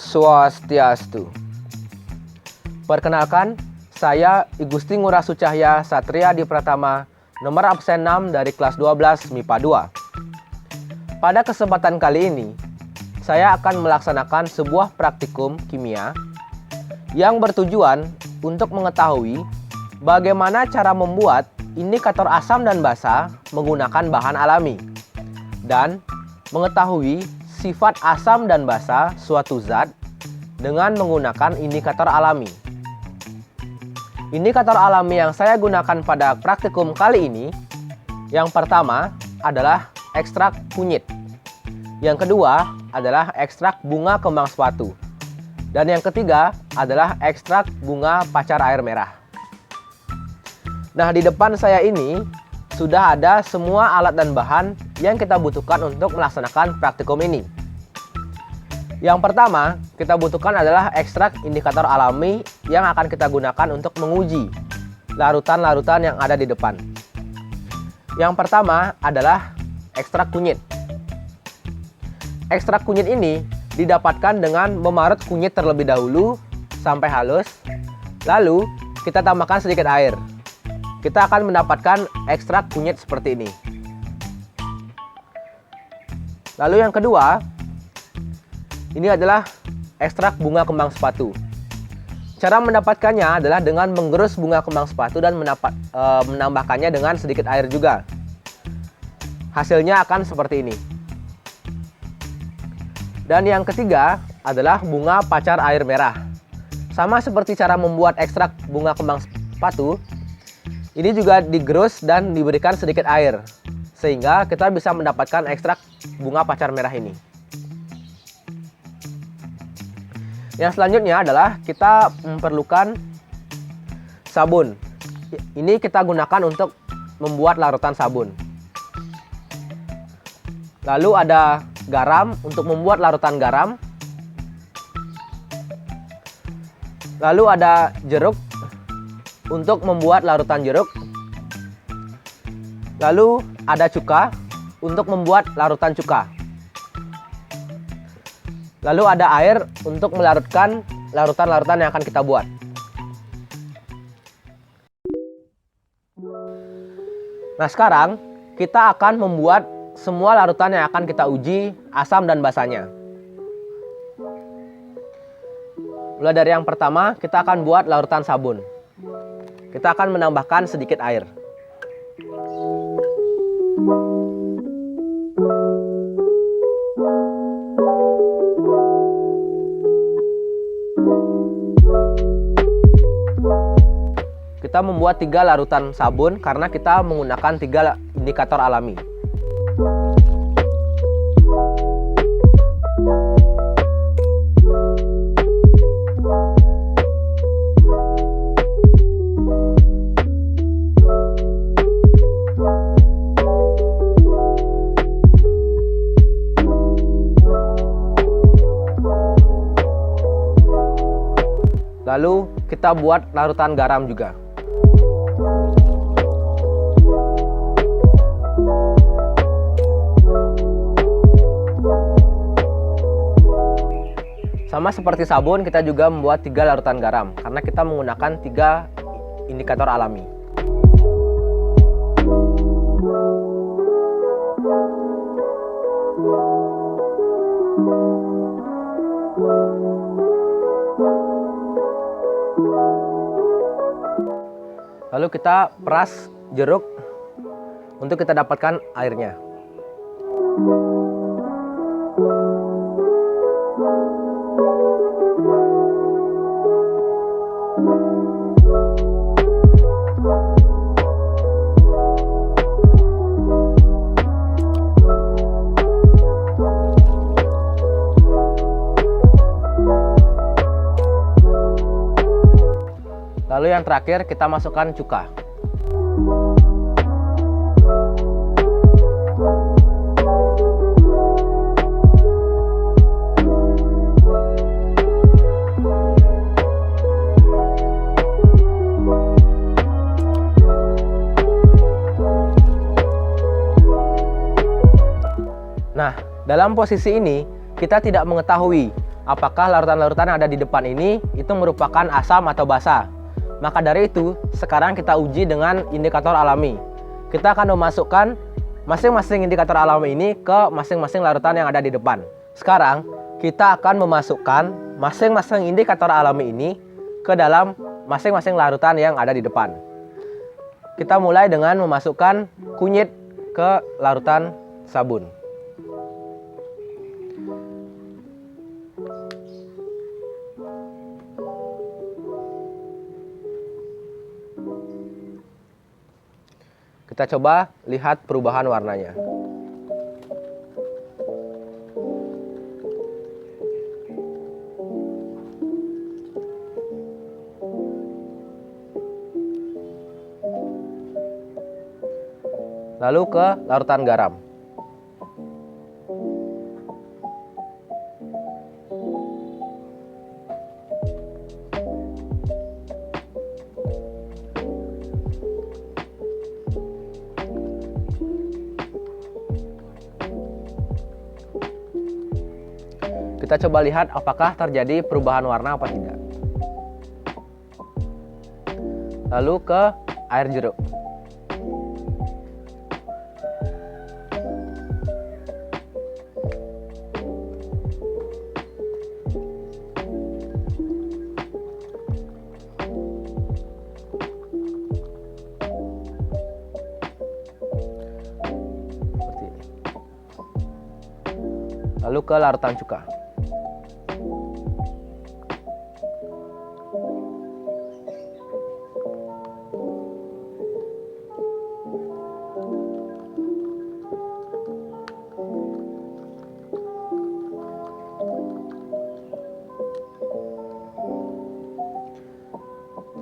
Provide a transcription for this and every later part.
Swastiastu. Perkenalkan, saya I Gusti Ngurah Sucahya Satria Di Pratama, nomor absen 6 dari kelas 12 MIPA 2. Pada kesempatan kali ini, saya akan melaksanakan sebuah praktikum kimia yang bertujuan untuk mengetahui bagaimana cara membuat indikator asam dan basa menggunakan bahan alami dan mengetahui sifat asam dan basa suatu zat dengan menggunakan indikator alami. Indikator alami yang saya gunakan pada praktikum kali ini, yang pertama adalah ekstrak kunyit, yang kedua adalah ekstrak bunga kembang sepatu, dan yang ketiga adalah ekstrak bunga pacar air merah. Nah, di depan saya ini sudah ada semua alat dan bahan yang kita butuhkan untuk melaksanakan praktikum ini. Yang pertama, kita butuhkan adalah ekstrak indikator alami yang akan kita gunakan untuk menguji larutan-larutan yang ada di depan. Yang pertama adalah ekstrak kunyit. Ekstrak kunyit ini didapatkan dengan memarut kunyit terlebih dahulu sampai halus, lalu kita tambahkan sedikit air. Kita akan mendapatkan ekstrak kunyit seperti ini. Lalu yang kedua, ini adalah ekstrak bunga kembang sepatu. Cara mendapatkannya adalah dengan menggerus bunga kembang sepatu dan menambahkannya dengan sedikit air juga. Hasilnya akan seperti ini. Dan yang ketiga adalah bunga pacar air merah. Sama seperti cara membuat ekstrak bunga kembang sepatu, ini juga digerus dan diberikan sedikit air, sehingga kita bisa mendapatkan ekstrak bunga pacar merah ini. Yang selanjutnya adalah kita memerlukan sabun. Ini kita gunakan untuk membuat larutan sabun. Lalu ada garam untuk membuat larutan garam. Lalu ada jeruk untuk membuat larutan jeruk. Lalu ada cuka untuk membuat larutan cuka. Lalu ada air untuk melarutkan larutan-larutan yang akan kita buat. Nah, sekarang kita akan membuat semua larutan yang akan kita uji asam dan basanya. Mulai dari yang pertama, kita akan buat larutan sabun. Kita akan menambahkan sedikit air. Kita membuat 3 larutan sabun karena kita menggunakan 3 indikator alami. Lalu kita buat larutan garam juga. Sama seperti sabun, kita juga membuat 3 larutan garam karena kita menggunakan 3 indikator alami. Lalu kita peras jeruk untuk kita dapatkan airnya. Lalu yang terakhir kita masukkan cuka. Nah, dalam posisi ini kita tidak mengetahui apakah larutan-larutan yang ada di depan ini itu merupakan asam atau basa. Maka dari itu, sekarang kita uji dengan indikator alami. Kita akan memasukkan masing-masing indikator alami ini ke masing-masing larutan yang ada di depan. Sekarang, kita akan memasukkan masing-masing indikator alami ini ke dalam masing-masing larutan yang ada di depan. Kita mulai dengan memasukkan kunyit ke larutan sabun. Kita coba lihat perubahan warnanya. Lalu ke larutan garam. Kita coba lihat apakah terjadi perubahan warna apa tidak. Lalu ke air jeruk. Seperti ini. Lalu ke larutan cuka.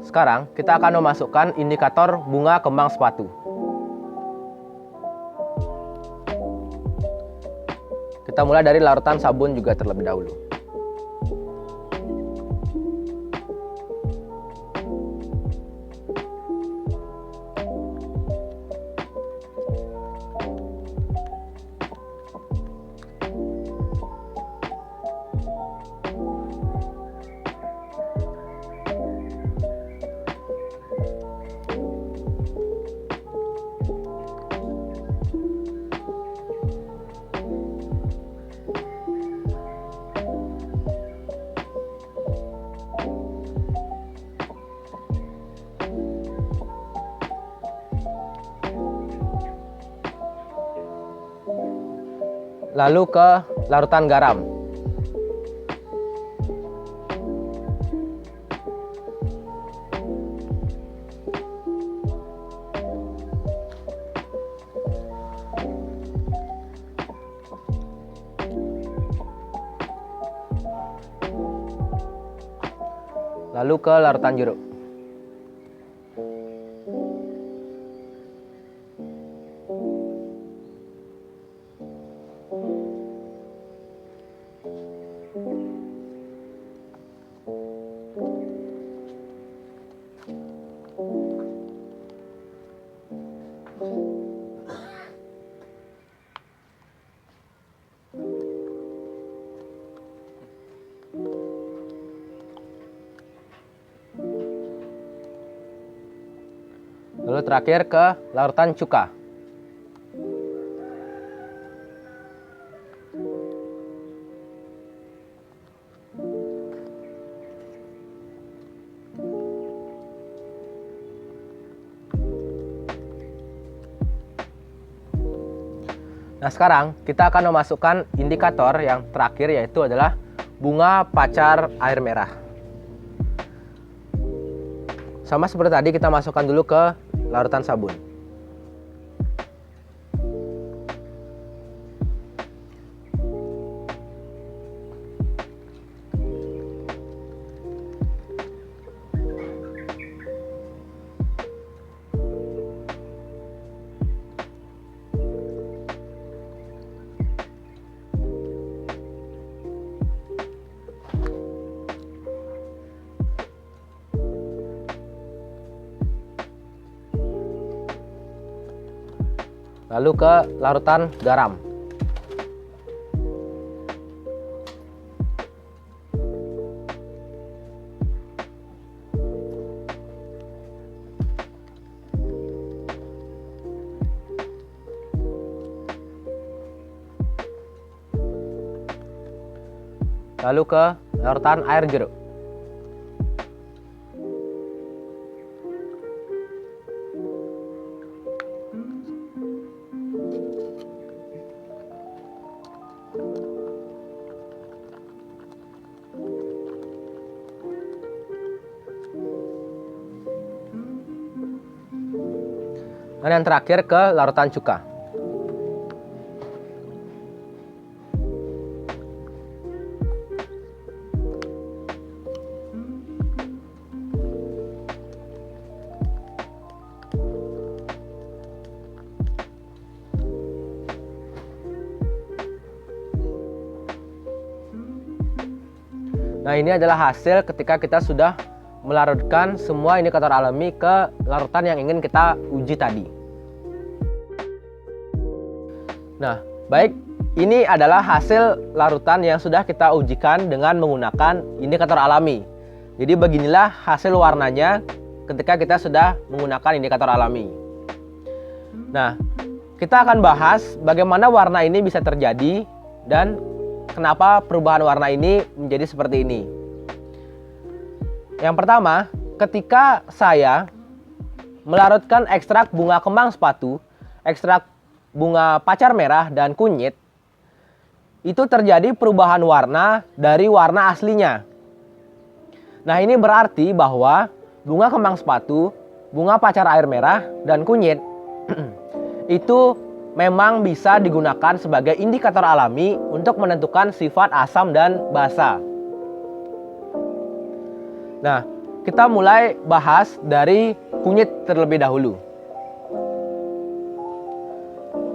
Sekarang kita akan memasukkan indikator bunga kembang sepatu. Kita mulai dari larutan sabun juga terlebih dahulu. Lalu ke larutan garam. Lalu ke larutan jeruk. Lalu terakhir ke larutan cuka. Nah, sekarang kita akan memasukkan indikator yang terakhir, yaitu adalah bunga pacar air merah. Sama seperti tadi, kita masukkan dulu ke larutan sabun. Lalu ke larutan garam. lalu ke larutan air jeruk. Dan yang terakhir ke larutan cuka. Nah, ini adalah hasil ketika kita sudah melarutkan semua indikator alami ke larutan yang ingin kita uji tadi. Nah, baik, ini adalah hasil larutan yang sudah kita ujikan dengan menggunakan indikator alami. Jadi beginilah hasil warnanya ketika kita sudah menggunakan indikator alami. Nah, kita akan bahas bagaimana warna ini bisa terjadi dan kenapa perubahan warna ini menjadi seperti ini. Yang pertama, ketika saya melarutkan ekstrak bunga kembang sepatu, ekstrak bunga pacar merah, dan kunyit, itu terjadi perubahan warna dari warna aslinya. Nah, ini berarti bahwa bunga kembang sepatu, bunga pacar air merah, dan kunyit itu memang bisa digunakan sebagai indikator alami untuk menentukan sifat asam dan basa. Nah, kita mulai bahas dari kunyit terlebih dahulu.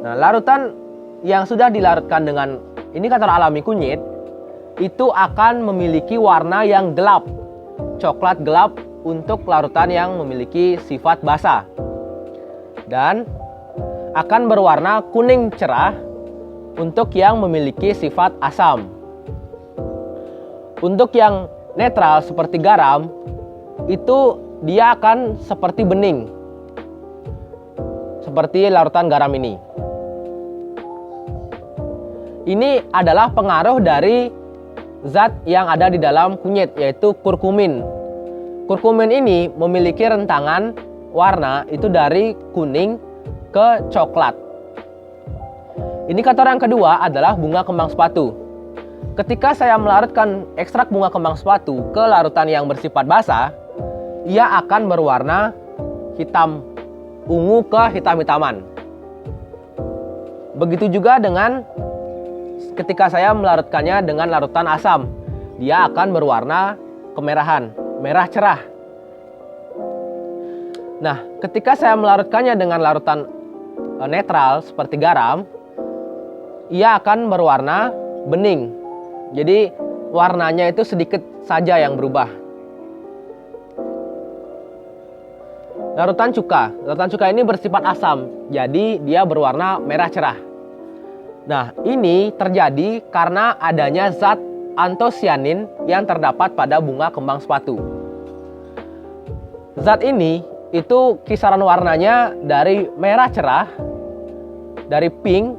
Nah, larutan yang sudah dilarutkan dengan indikator alami kunyit itu akan memiliki warna yang gelap, coklat gelap untuk larutan yang memiliki sifat basa. Dan akan berwarna kuning cerah untuk yang memiliki sifat asam. Untuk yang netral seperti garam, itu dia akan seperti bening, seperti larutan garam ini. Ini adalah pengaruh dari zat yang ada di dalam kunyit, yaitu kurkumin. Kurkumin ini memiliki rentangan warna itu dari kuning ke coklat. Indikator yang kedua adalah bunga kembang sepatu. Ketika saya melarutkan ekstrak bunga kembang sepatu ke larutan yang bersifat basah, ia akan berwarna hitam ungu ke hitam-hitaman. Begitu juga dengan ketika saya melarutkannya dengan larutan asam, dia akan berwarna kemerahan, merah cerah. Nah, ketika saya melarutkannya dengan larutan netral seperti garam, ia akan berwarna bening. Jadi warnanya itu sedikit saja yang berubah. Larutan cuka ini bersifat asam, jadi dia berwarna merah cerah. Nah, ini terjadi karena adanya zat antosianin yang terdapat pada bunga kembang sepatu. Zat ini itu kisaran warnanya dari merah cerah, dari pink,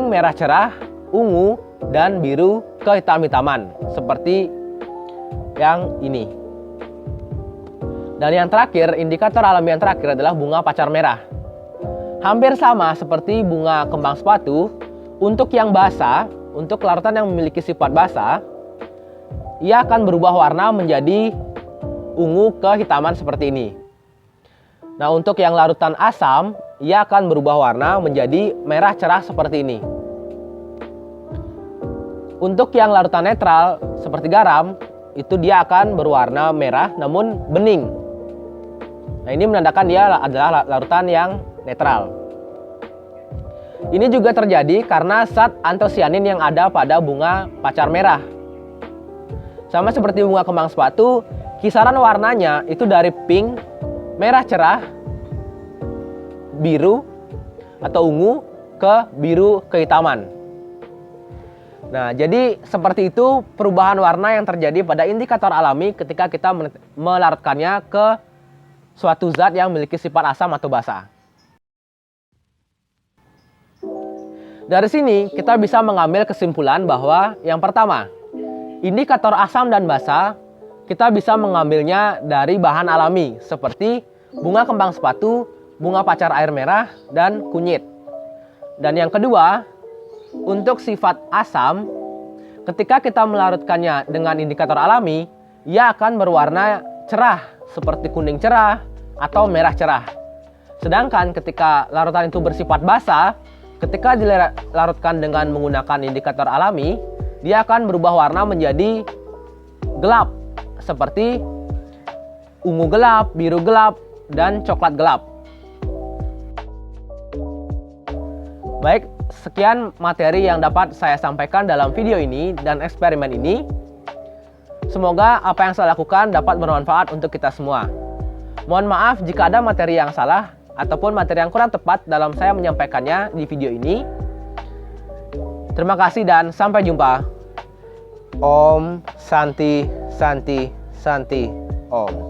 merah cerah, ungu, dan biru ke hitam-hitaman seperti yang ini. Dan yang terakhir, indikator alami yang terakhir adalah bunga pacar merah. Hampir sama seperti bunga kembang sepatu, untuk yang basah, untuk larutan yang memiliki sifat basah, ia akan berubah warna menjadi ungu kehitaman seperti ini. Nah, untuk yang larutan asam, ia akan berubah warna menjadi merah cerah seperti ini. Untuk yang larutan netral seperti garam, itu dia akan berwarna merah namun bening. Nah, ini menandakan dia adalah larutan yang netral. Ini juga terjadi karena zat antosianin yang ada pada bunga pacar merah. Sama seperti bunga kembang sepatu, kisaran warnanya itu dari pink, merah cerah, biru atau ungu ke biru kehitaman. Nah, jadi seperti itu perubahan warna yang terjadi pada indikator alami ketika kita melarutkannya ke suatu zat yang memiliki sifat asam atau basa. Dari sini kita bisa mengambil kesimpulan bahwa yang pertama, Indikator asam dan basa kita bisa mengambilnya dari bahan alami seperti bunga kembang sepatu, bunga pacar air merah, dan kunyit. Dan yang kedua, untuk sifat asam, ketika kita melarutkannya dengan indikator alami, ia akan berwarna cerah seperti kuning cerah atau merah cerah. Sedangkan ketika larutan itu bersifat basa, ketika dilarutkan dengan menggunakan indikator alami, dia akan berubah warna menjadi gelap seperti ungu gelap, biru gelap, dan coklat gelap. Baik, sekian materi yang dapat saya sampaikan dalam video ini dan eksperimen ini. Semoga apa yang saya lakukan dapat bermanfaat untuk kita semua. Mohon maaf jika ada materi yang salah ataupun materi yang kurang tepat dalam saya menyampaikannya di video ini. Terima kasih dan sampai jumpa. Om Santi Santi Santi Om.